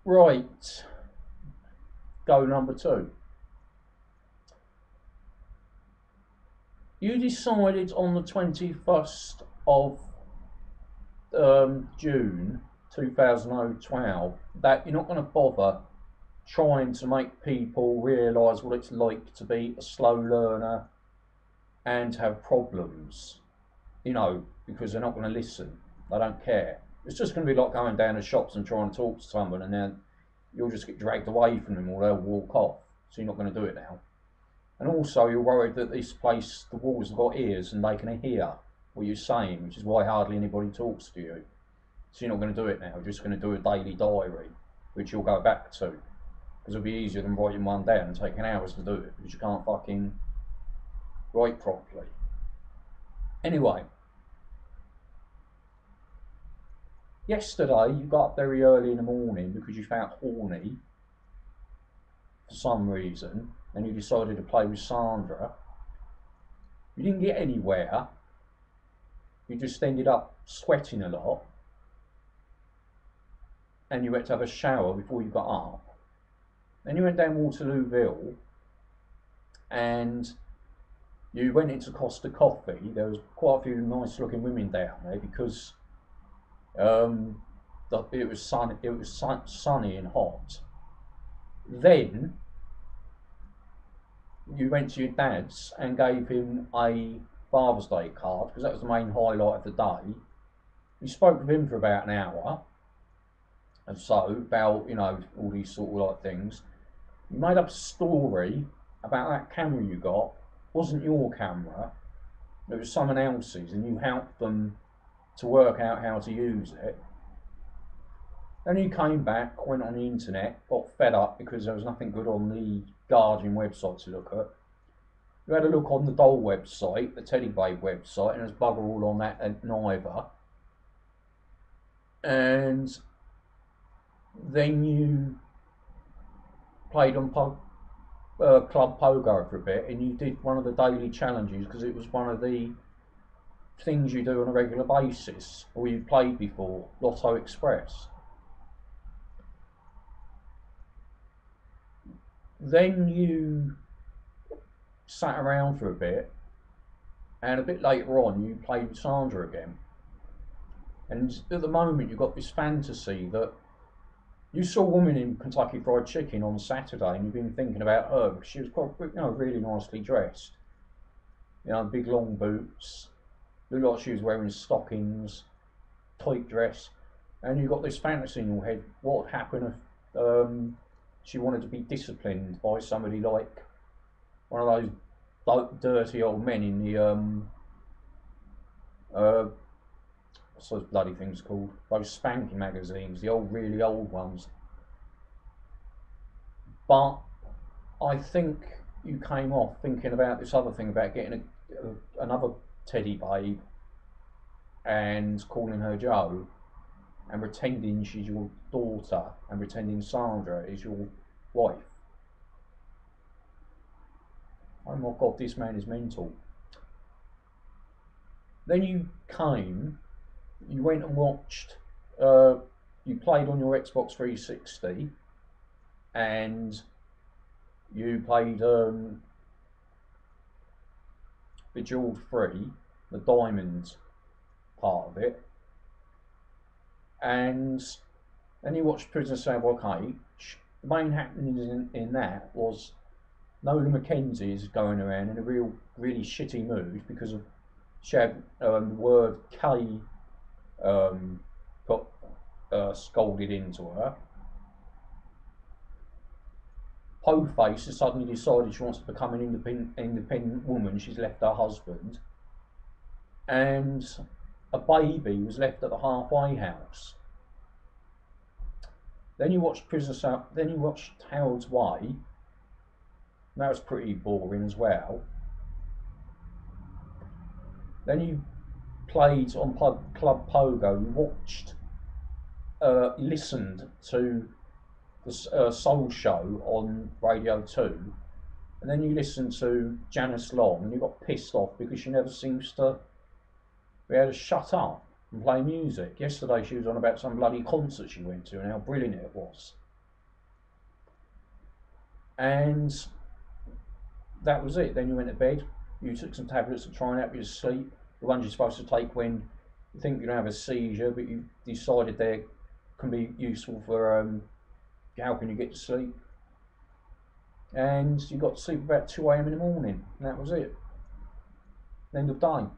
Right, go number two. You decided on the 21st of June 2012 that you're not going to bother trying to make people realise what it's like to be a slow learner and have problems, because they're not going to listen. They don't care. It's just going to be like going down to shops and trying to talk to someone, and then you'll just get dragged away from them or they'll walk off. So you're not going to do it now. And also, you're worried that this place, the walls have got ears and they can hear what you're saying, which is why hardly anybody talks to you. So you're not going to do it now. You're just going to do a daily diary, which you'll go back to. Because it'll be easier than writing one down and taking hours to do it, because you can't fucking write properly. Anyway, yesterday you got up very early in the morning because you felt horny for some reason, and you decided to play with Sandra. You didn't get anywhere. You just ended up sweating a lot, and you went to have a shower before you got up. Then you went down Waterlooville, and you went into Costa Coffee. There was quite a few nice looking women down there because it was sunny. It was sunny and hot. Then you went to your dad's and gave him a Father's Day card because that was the main highlight of the day. You spoke with him for about an hour, and so about all these sort of like things. You made up a story about that camera you got wasn't your camera. It was someone else's, and you helped them to work out how to use it. Then you came back, went on the internet, got fed up because there was nothing good on the Guardian website to look at. You had a look on the doll website, the Teddy Babe website, and there's bugger all on that and neither. And then you played on Club Pogo for a bit, and you did one of the daily challenges because it was one of the things you do on a regular basis, or you've played before, Lotto Express. Then you sat around for a bit, and a bit later on you played with Sandra again. And at the moment you've got this fantasy that you saw a woman in Kentucky Fried Chicken on Saturday, and you've been thinking about her. She was quite, really nicely dressed. Big long boots. Looked like she was wearing stockings, tight dress, and you got this fantasy in your head. What would happen if she wanted to be disciplined by somebody like one of those dirty old men in the what's those bloody things called? Those spanking magazines, the old, really old ones. But I think you came off thinking about this other thing about getting another Teddy Babe and calling her Joe and pretending she's your daughter and pretending Sandra is your wife. Oh my god, this man is mental. Then you went and watched, you played on your Xbox 360 and you played Bejeweled 3, the diamond part of it, and then you watched Prisoner Cell Block 8. The main happening in that was Nola Mackenzie is going around in a really shitty mood because of she had the word K got scolded into her. Po-Face has suddenly decided she wants to become an independent woman. She's left her husband, and a baby was left at the halfway house. Then you watched Then you watched Harold's Way. That was pretty boring as well. Then you played on Club Pogo. You watched, listened to the Soul Show on Radio 2, and then you listened to Janice Long, and you got pissed off because she never seems to be able to shut up and play music. Yesterday she was on about some bloody concert she went to and how brilliant it was. and that was it. Then you went to bed. You took some tablets to try and help you to sleep. The ones you're supposed to take when you think you're going to have a seizure, but you decided they can be useful for helping you get to sleep. And you got to sleep about 2 a.m. in the morning, and that was it. End of day.